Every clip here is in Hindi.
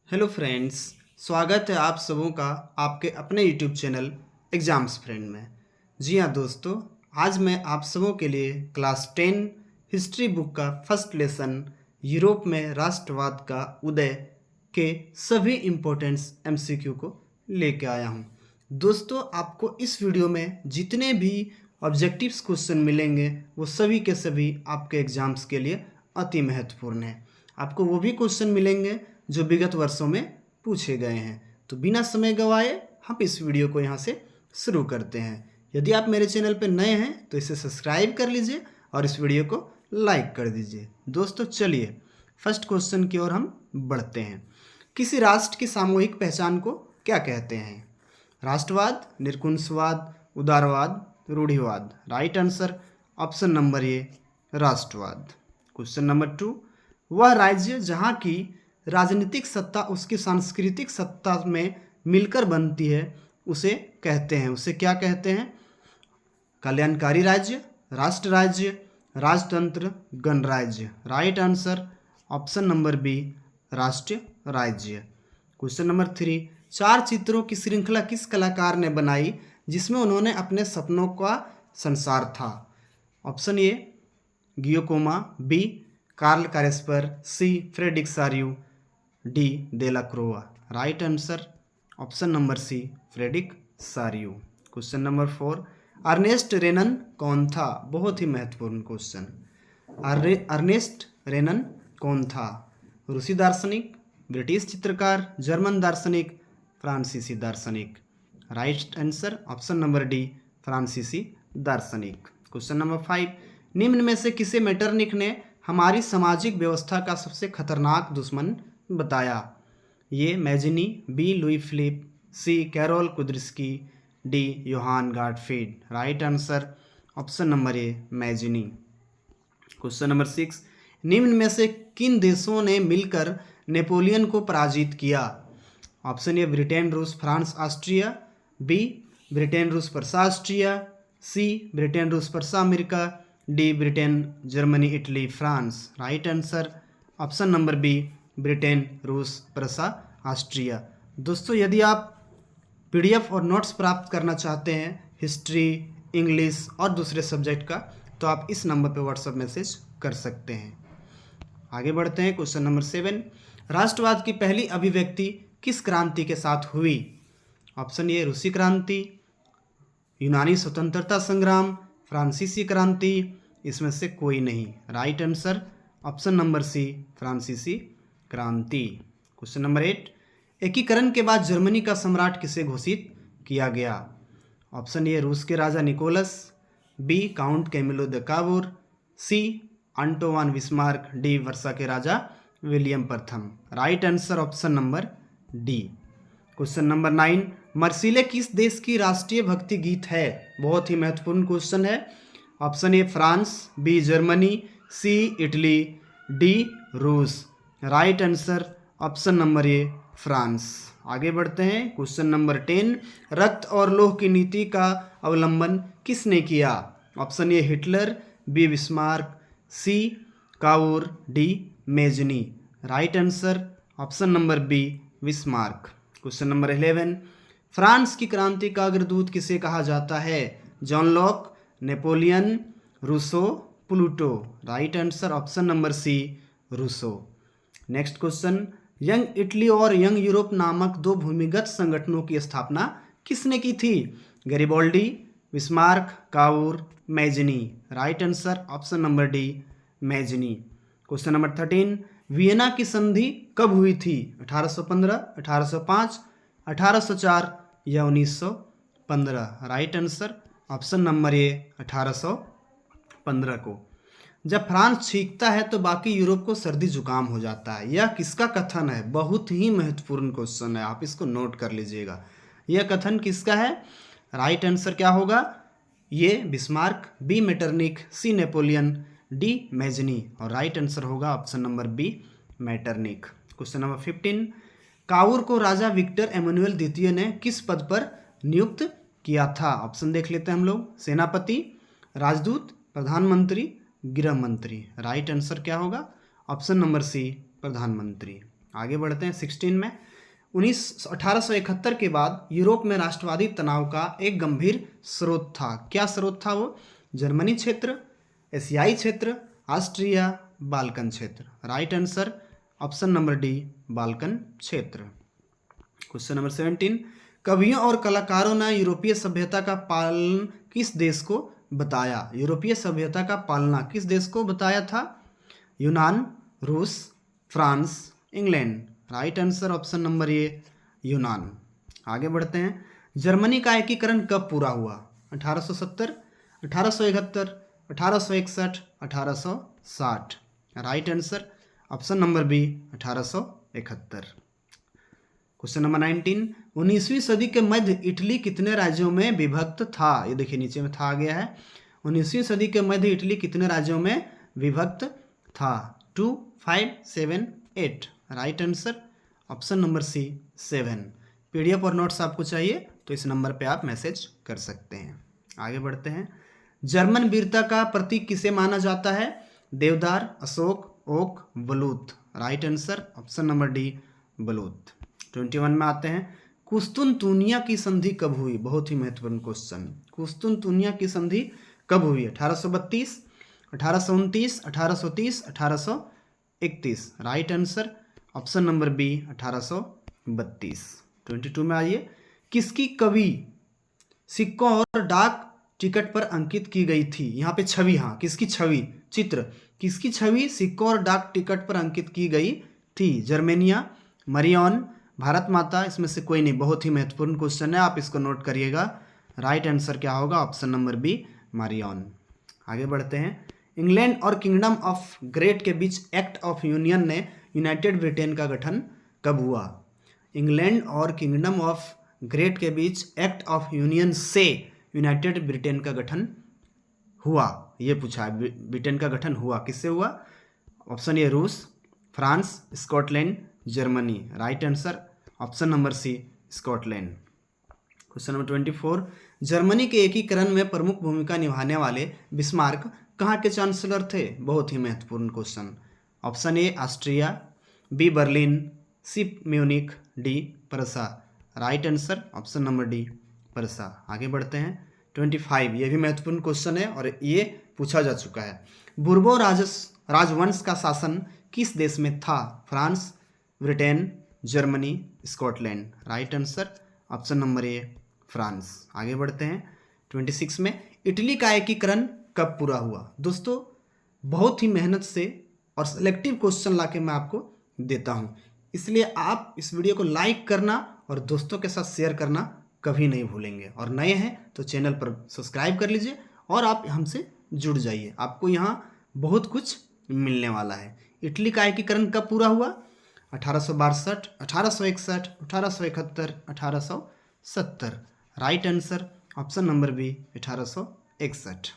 हेलो फ्रेंड्स, स्वागत है आप सबों का आपके अपने यूट्यूब चैनल एग्ज़ाम्स फ्रेंड में। जी हाँ दोस्तों, आज मैं आप सबों के लिए क्लास 10 हिस्ट्री बुक का फर्स्ट लेसन यूरोप में राष्ट्रवाद का उदय के सभी इम्पोर्टेंट्स एमसीक्यू को लेके आया हूँ। दोस्तों, आपको इस वीडियो में जितने भी ऑब्जेक्टिव्स क्वेश्चन मिलेंगे वो सभी के सभी आपके एग्ज़ाम्स के लिए अति महत्वपूर्ण है। आपको वो भी क्वेश्चन मिलेंगे जो विगत वर्षों में पूछे गए हैं। तो बिना समय गंवाए हम इस वीडियो को यहाँ से शुरू करते हैं। यदि आप मेरे चैनल पर नए हैं तो इसे सब्सक्राइब कर लीजिए और इस वीडियो को लाइक कर दीजिए। दोस्तों चलिए फर्स्ट क्वेश्चन की ओर हम बढ़ते हैं। किसी राष्ट्र की सामूहिक पहचान को क्या कहते हैं? राष्ट्रवाद, निरकुंसवाद, उदारवाद, रूढ़िवाद। Right answer option number A राष्ट्रवाद। क्वेश्चन नंबर 2, वह राज्य जहाँ की राजनीतिक सत्ता उसकी सांस्कृतिक सत्ता में मिलकर बनती है उसे कहते हैं, उसे क्या कहते हैं? कल्याणकारी राज्य, राष्ट्र राज्य, राजतंत्र, गणराज्य। Right answer option number B राष्ट्र राज्य। क्वेश्चन नंबर 3, 4 चित्रों की श्रृंखला किस कलाकार ने बनाई जिसमें उन्होंने अपने सपनों का संसार था? Option A Giacomo, B Karl Kasper, C Frederic Sorrieu, D Delacroix. Right answer option number C Frederic Sorrieu. Question number 4, Ernest Renan कौन था? बहुत ही महत्वपूर्ण क्वेश्चन। अर्नेस्ट रेनन कौन था? रूसी दार्शनिक, ब्रिटिश चित्रकार, जर्मन दार्शनिक, फ्रांसीसी दार्शनिक। Right answer option number D फ्रांसीसी दार्शनिक। क्वेश्चन नंबर 5, निम्न में से किसे मेटरनिख ने हमारी सामाजिक व्यवस्था का सबसे खतरनाक दुश्मन बताया? ये Mazzini, B Louis Philippe, C Carol Kudriski, D Johann Gottfried. Right answer option number A Mazzini. Question number 6, निम्न में से किन देशों ने मिलकर नेपोलियन को पराजित किया? ऑप्शन ए ब्रिटेन, रूस, फ्रांस, ऑस्ट्रिया, बी ब्रिटेन, रूस, पर्सा, ऑस्ट्रिया, सी ब्रिटेन, रूस, Prussia, America, D Britain, Germany, Italy, France. Right answer option number B Britain, रूस, पर्सा, ऑस्ट्रिया। दोस्तों यदि आप पीडीएफ और नोट्स प्राप्त करना चाहते हैं हिस्ट्री, इंग्लिश और दूसरे सब्जेक्ट का, तो आप इस नंबर पर व्हाट्सएप मैसेज कर सकते हैं। आगे बढ़ते हैं। क्वेश्चन नंबर 7, राष्ट्रवाद की पहली अभिव्यक्ति किस क्रांति के साथ हुई? ऑप्शन ए रूसी क्रांति, यूनानी स्वतंत्रता संग्राम, फ्रांसीसी क्रांति, इसमें से कोई नहीं। Right answer option number C फ्रांसीसी क्रांति। क्वेश्चन नंबर 8, एकीकरण के बाद जर्मनी का सम्राट किसे घोषित किया गया? ऑप्शन ए रूस के राजा Nicholas, B Count Camillo de Cavour, C otto von Bismarck, D Warsaw के राजा विलियम प्रथम। Right answer option number D. Question number 9, Marseillaise किस देश की राष्ट्रीय भक्ति गीत है? बहुत ही महत्वपूर्ण क्वेश्चन है। Option A France, B Germany, C Italy, D रूस। Right answer option number A France. आगे बढ़ते हैं। क्वेश्चन नंबर 10, रक्त और लोह की नीति का अवलंबन किसने किया? Option A Hitler, B Bismarck, C Cavour, D Mazzini. Right answer option number B Bismarck. Question number 11, France की क्रांति का अग्रदूत किसे कहा जाता है? John Locke, Napoleon, Rousseau, Pluto. Right answer option number C Rousseau. Next question, young Italy और यंग यूरोप नामक 2 भूमिगत संगठनों की स्थापना किसने की थी? Garibaldi, Bismarck, Cavour, Mazzini. Right answer option number D Mazzini. Question number 13, Vienna की संधि कब हुई थी? 1815, 1805, 1804 या 1915? राइट आंसर ऑप्शन नंबर ए 1815 को। जब फ्रांस छींकता है तो बाकी यूरोप को सर्दी जुकाम हो जाता है। यह किसका कथन है? बहुत ही महत्वपूर्ण क्वेश्चन है, आप इसको नोट कर लीजिएगा। यह कथन किसका है? राइट आंसर क्या होगा? ये Bismarck, B Metternich, C Napoleon, D Mazzini. और राइट आंसर होगा option number B Metternich. Question number 15, Cavour को राजा विक्टर एमैनुअल द्वितीय ने किस पद पर नियुक्त किया था? ऑप्शन देख लेते हैं हम लोग। सेनापति, राजदूत, प्रधानमंत्री, गृह मंत्री। राइट आंसर क्या होगा? ऑप्शन नंबर सी प्रधानमंत्री। आगे बढ़ते हैं 16 में। 1871 के बाद यूरोप में राष्ट्रवादी तनाव का एक गंभीर स्रोत था। क्या स्रोत था वो? जर्मनी क्षेत्र, एशियाई क्षेत्र, ऑस्ट्रिया, बाल्कन क्षेत्र। Right answer option number D, Balkan क्षेत्र। क्वेश्चन नंबर 17, कवियों और कलाकारों ने यूरोपीय सभ्यता का पालन किस देश को बताया? यूरोपीय सभ्यता का पालना किस देश को बताया था? यूनान, रूस, France, England. Right answer option number ए, यूनान। आगे बढ़ते हैं। जर्मनी का एकीकरण कब पूरा हुआ? 1870, 1871, 1861, 1860। Right answer option number B, 1871। Question number 19, 19वीं सदी के मध्य इटली कितने राज्यों में विभक्त था? ये देखिए नीचे में था आ गया है। 19वीं सदी के मध्य इटली कितने राज्यों में विभक्त था? 2, 5, 7, 8। Right answer option number C, 7। PDF और नोट्स आपको चाहिए तो इस नंबर पे आप मैसेज कर सकते हैं। आगे बढ़ते हैं। जर्मन वीरता का प्रतीक किसे माना जाता है? देवदार, अशोक, ओक, बलूत। Right answer option number D, बलूत। 21 में आते हैं। कुस्तुनतुनिया की संधि कब हुई? बहुत ही महत्वपूर्ण क्वेश्चन। कुस्तुनतुनिया की संधि कब हुई? 1832, 1829, 1830, 1831। Right answer option number B, 1832। 22 में आइए। किसकी कवि सिक्कों और डाक टिकट पर अंकित की गई थी? यहाँ पे छवि, हाँ किसकी छवि, चित्र, किसकी छवि सिक्कों और डाक टिकट पर अंकित की गई थी? जर्मेनिया, मरियन, भारत माता, इसमें से कोई नहीं। बहुत ही महत्वपूर्ण क्वेश्चन है, आप इसको नोट करिएगा। राइट आंसर क्या होगा? Option number B, Marianne. आगे बढ़ते हैं। इंग्लैंड और किंगडम ऑफ ग्रेट के बीच एक्ट ऑफ यूनियन ने यूनाइटेड ब्रिटेन का गठन कब हुआ? इंग्लैंड और किंगडम ऑफ ग्रेट के बीच एक्ट ऑफ यूनियन से यूनाइटेड ब्रिटेन का गठन हुआ, ये पूछा है। ब्रिटेन का गठन हुआ, किससे हुआ? ऑप्शन ए, रूस, France, Scotland, Germany. Right answer option number C, Scotland. Question number 24, Germany के एकीकरण में प्रमुख भूमिका निभाने वाले बिस्मार्क कहाँ के चांसलर थे? बहुत ही महत्वपूर्ण question. Option A, Austria, B, Berlin, C, Munich, D, Prussia. Right answer option number D, Prussia. आगे बढ़ते हैं। 25, ये भी महत्वपूर्ण क्वेश्चन है और ये पूछा जा चुका है। बुर्बो राजवंश का शासन किस देश में था? France, Britain, Germany, Scotland. Right answer option number A, France. आगे बढ़ते हैं। 26 में इटली का एकीकरण कब पूरा हुआ? दोस्तों बहुत ही मेहनत से और सेलेक्टिव क्वेश्चन लाके मैं आपको देता हूँ, इसलिए आप इस वीडियो को लाइक करना और दोस्तों के साथ शेयर करना कभी नहीं भूलेंगे। और नए हैं तो चैनल पर सब्सक्राइब कर लीजिए और आप हमसे जुड़ जाइए, आपको यहाँ बहुत कुछ मिलने वाला है। इटली का एकीकरण कब पूरा हुआ? 1862, 1861, 1871, 1870। Right answer option number B, 1861।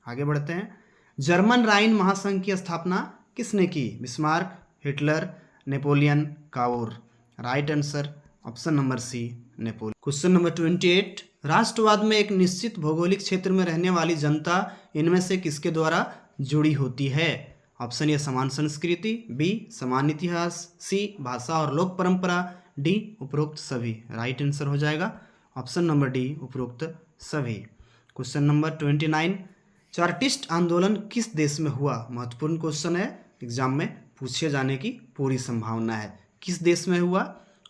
आगे बढ़ते हैं। जर्मन राइन महासंघ की स्थापना किसने की? Bismarck, Hitler, Napoleon, Cavour. Right answer option number C, Napoleon. Question number 28, राष्ट्रवाद में एक निश्चित भौगोलिक क्षेत्र में रहने वाली जनता इनमें से किसके द्वारा जुड़ी होती है? ऑप्शन ए, समान संस्कृति, बी, समान इतिहास, सी, भाषा और लोक परंपरा, डी, उपरोक्त सभी। राइट आंसर हो जाएगा ऑप्शन नंबर डी, उपरोक्त सभी। क्वेश्चन नंबर 29, चार्टिस्ट आंदोलन किस देश में हुआ? महत्वपूर्ण क्वेश्चन है, एग्जाम में पूछे जाने की पूरी संभावना है। किस देश में हुआ?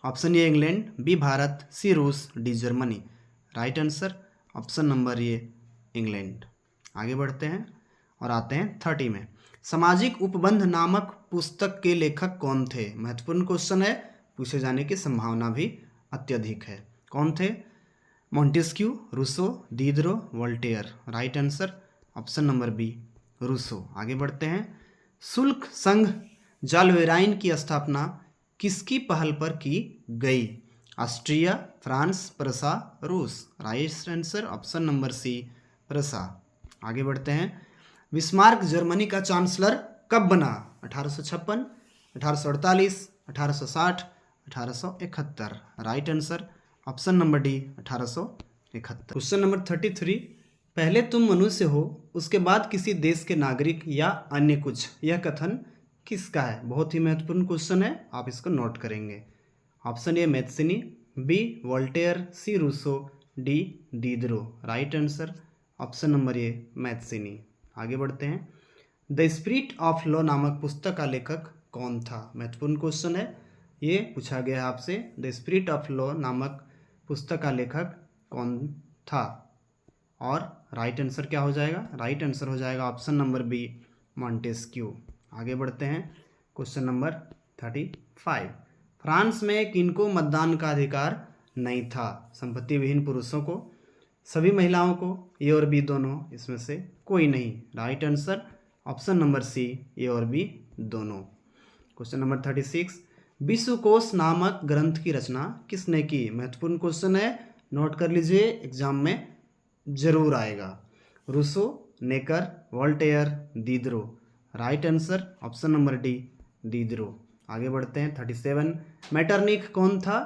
Option A, England, B, Bharat, C, रूस, D, Germany. Right answer option number A, England. आगे बढ़ते हैं और आते हैं 30 में। सामाजिक उपबंध नामक पुस्तक के लेखक कौन थे? महत्वपूर्ण क्वेश्चन है, पूछे जाने की संभावना भी अत्यधिक है। कौन थे? Montesquieu, Rousseau, Diderot, Voltaire. Right answer option number B, Rousseau. आगे बढ़ते हैं। शुल्क संघ जालवेराइन की स्थापना किसकी पहल पर की गई? ऑस्ट्रिया, फ्रांस, प्रसा, रूस। Right answer option number C, Prussia. आगे बढ़ते हैं। बिस्मार्क जर्मनी का चांसलर कब बना? 1856, 1848, 1860, 1871। Right answer option number D, 1871। Question number 33, पहले तुम मनुष्य हो उसके बाद किसी देश के नागरिक या अन्य कुछ, यह कथन किसका है? बहुत ही महत्वपूर्ण क्वेश्चन है, आप इसको नोट करेंगे। Option A Mazzini, B Voltaire, C Rousseau, D Diderot. Right answer option number A Mazzini. आगे बढ़ते हैं। द स्पिरिट ऑफ लॉ नामक पुस्तक का लेखक कौन था? महत्वपूर्ण क्वेश्चन है, ये पूछा गया है आपसे। द स्पिरिट ऑफ लॉ नामक पुस्तक का लेखक कौन था? और राइट आंसर क्या हो जाएगा? राइट आंसर हो जाएगा ऑप्शन नंबर बी मॉन्टेस्क्यू। आगे बढ़ते हैं। Question number 35। फ्रांस में किनको मतदान का अधिकार नहीं था? संपत्ति विहीन पुरुषों को, सभी महिलाओं को, ए और बी दोनों, इसमें से कोई नहीं। Right answer option number C A और बी दोनों। Question number 36। विश्वकोश नामक ग्रंथ की रचना किसने की? महत्वपूर्ण क्वेश्चन है, नोट कर लीजिए, एग्जाम में जरूर आएगा। Rousseau, Necker, Voltaire, Diderot. Right answer option number D Diderot. आगे बढ़ते हैं। 37। मेटरनिख कौन था?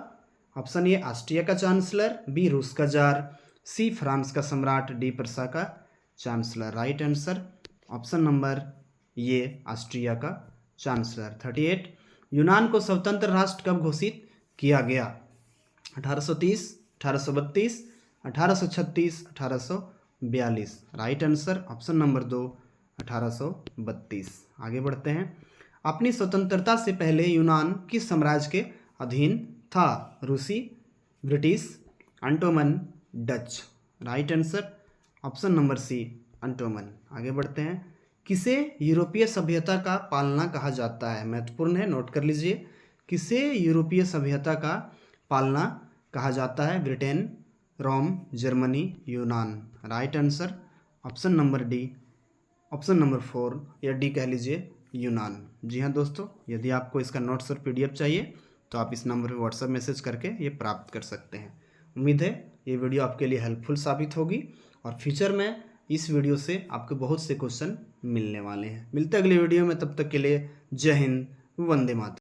ऑप्शन ए ऑस्ट्रिया का चांसलर, बी रूस का जार, सी फ्रांस का सम्राट, डी प्रसा का chancellor. Right answer option number ये ऑस्ट्रिया का चांसलर। 38। यूनान को स्वतंत्र राष्ट्र कब घोषित किया गया? 1830, 1832, 1836, 1842। Right answer option number 2 1832। आगे बढ़ते हैं। अपनी स्वतंत्रता से पहले यूनान किस साम्राज्य के अधीन था? रूसी, British, Ottoman, Dutch. Right answer option number C Ottoman. आगे बढ़ते हैं। किसे यूरोपीय सभ्यता का पालना कहा जाता है? महत्वपूर्ण है, नोट कर लीजिए। किसे यूरोपीय सभ्यता का पालना कहा जाता है? ब्रिटेन, रोम, जर्मनी, यूनान। Right answer option number D, option number 4 या डी कह लीजिए, यूनान। जी हाँ दोस्तों, यदि आपको इसका नोट्स और पीडीएफ चाहिए तो आप इस नंबर पर व्हाट्सएप मैसेज करके ये प्राप्त कर सकते हैं। उम्मीद है ये वीडियो आपके लिए हेल्पफुल साबित होगी और फ्यूचर में इस वीडियो से आपको बहुत से क्वेश्चन मिलने वाले हैं। मिलते हैं अगली वीडियो में, तब तक के लिए जय हिंद, वंदे मातरम।